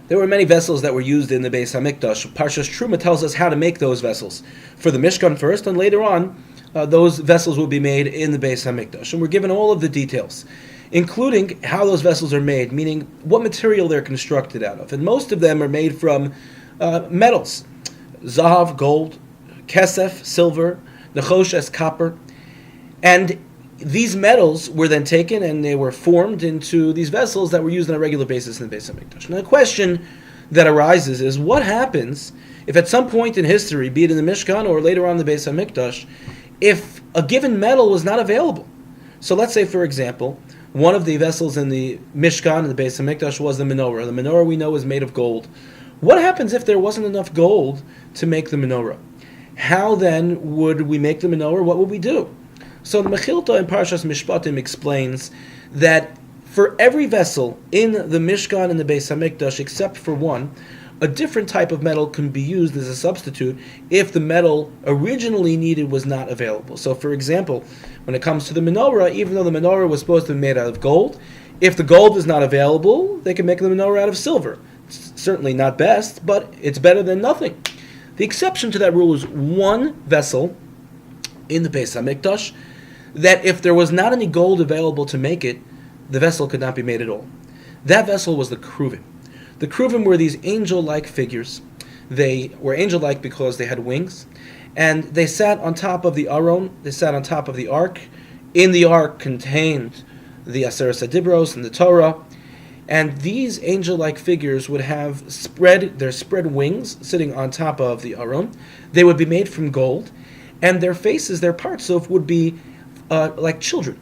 There were many vessels that were used in the Beis Hamikdash. Parshas Teruma tells us how to make those vessels. For the Mishkan first, and later on, those vessels will be made in the Beis Hamikdash. And we're given all of the details, including how those vessels are made, meaning what material they're constructed out of. And most of them are made from metals. Zahav, gold, kesef, silver, nechoshes, copper. And these metals were then taken and they were formed into these vessels that were used on a regular basis in the Beis Hamikdash. Now the question that arises is, what happens if at some point in history, be it in the Mishkan or later on in the Beis Hamikdash, if a given metal was not available? So let's say, for example, one of the vessels in the Mishkan and the Beis Hamikdash was the menorah. The menorah we know is made of gold. What happens if there wasn't enough gold to make the menorah? How then would we make the menorah? What would we do? So the Mechilta in Parshas Mishpatim explains that for every vessel in the Mishkan and the Beis Hamikdash, except for one, a different type of metal can be used as a substitute if the metal originally needed was not available. So for example, when it comes to the menorah, even though the menorah was supposed to be made out of gold, if the gold is not available, they can make the menorah out of silver. It's certainly not best, but it's better than nothing. The exception to that rule is one vessel in the Beis Hamikdash that if there was not any gold available to make it, the vessel could not be made at all. That vessel was the Kruvim. The Kruvim were these angel-like figures. They were angel-like because they had wings, and they sat on top of the Aron, they sat on top of the Ark. In the Ark contained the Aseret Adibros and the Torah, and these angel-like figures would have their spread wings sitting on top of the Aron. They would be made from gold, and their faces, their parts of, would be like children.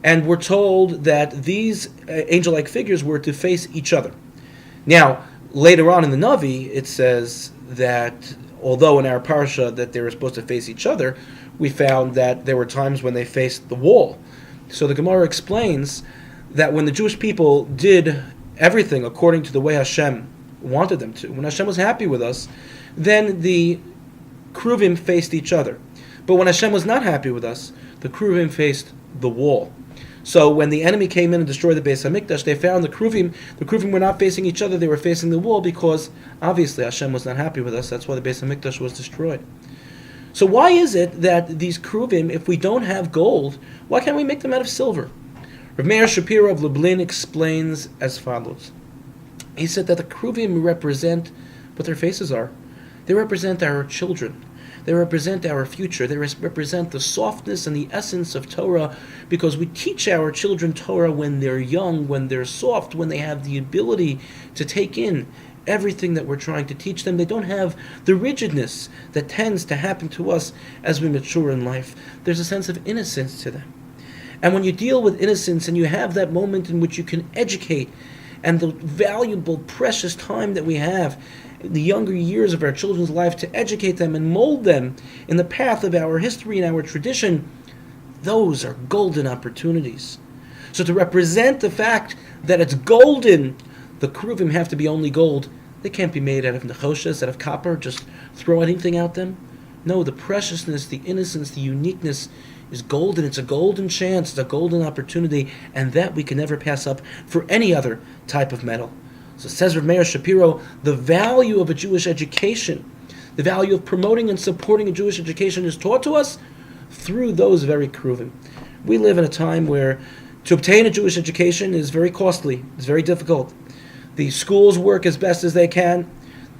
And we're told that these angel-like figures were to face each other. Now, later on in the Navi, it says that although in our parsha that they were supposed to face each other, we found that there were times when they faced the wall. So the Gemara explains that when the Jewish people did everything according to the way Hashem wanted them to, when Hashem was happy with us, then the Kruvim faced each other. But when Hashem was not happy with us, the Kruvim faced the wall. So when the enemy came in and destroyed the Beis Hamikdash, they found the Kruvim were not facing each other, they were facing the wall, because obviously Hashem was not happy with us. That's why the Beis Hamikdash was destroyed. So why is it that these Kruvim, if we don't have gold, why can't we make them out of silver? Rav Meir Shapiro of Lublin explains as follows. He said that the Kruvim represent what their faces are. They represent our children. They represent our future. They represent the softness and the essence of Torah, because we teach our children Torah when they're young, when they're soft, when they have the ability to take in everything that we're trying to teach them. They don't have the rigidness that tends to happen to us as we mature in life. There's a sense of innocence to them. And when you deal with innocence and you have that moment in which you can educate, and the valuable, precious time that we have the younger years of our children's life to educate them and mold them in the path of our history and our tradition, those are golden opportunities. So to represent the fact that it's golden, the Kruvim have to be only gold. They can't be made out of nechoshes, out of copper, just throw anything at them. No, the preciousness, the innocence, the uniqueness is golden. It's a golden chance, it's a golden opportunity, and that we can never pass up for any other type of metal. So says Rav Meir Shapiro, the value of a Jewish education, the value of promoting and supporting a Jewish education is taught to us through those very Kruvim. We live in a time where to obtain a Jewish education is very costly, it's very difficult. The schools work as best as they can,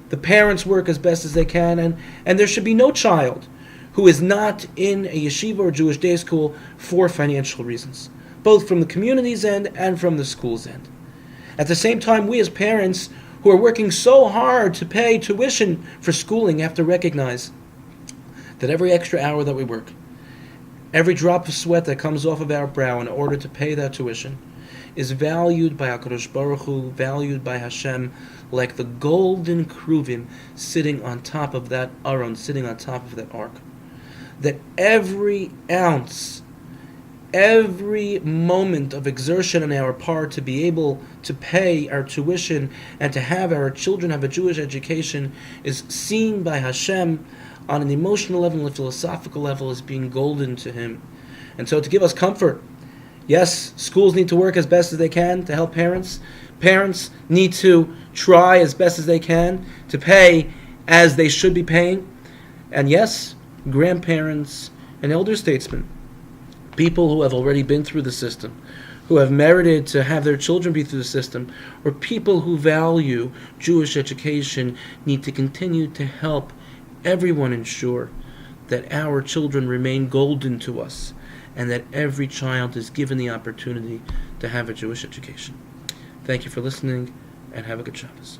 the parents work as best as they can, and there should be no child who is not in a yeshiva or Jewish day school for financial reasons, both from the community's end and from the school's end. At the same time, we as parents who are working so hard to pay tuition for schooling have to recognize that every extra hour that we work, every drop of sweat that comes off of our brow in order to pay that tuition, is valued by HaKadosh Baruch Hu, valued by Hashem, like the golden Kruvim sitting on top of that Aron, sitting on top of that ark. That every ounce, every moment of exertion on our part to be able to pay our tuition and to have our children have a Jewish education is seen by Hashem on an emotional level and a philosophical level as being golden to Him. And so to give us comfort, yes, schools need to work as best as they can to help parents. Parents need to try as best as they can to pay as they should be paying. And yes, grandparents and elder statesmen, people who have already been through the system, who have merited to have their children be through the system, or people who value Jewish education, need to continue to help everyone ensure that our children remain golden to us and that every child is given the opportunity to have a Jewish education. Thank you for listening, and have a good Shabbos.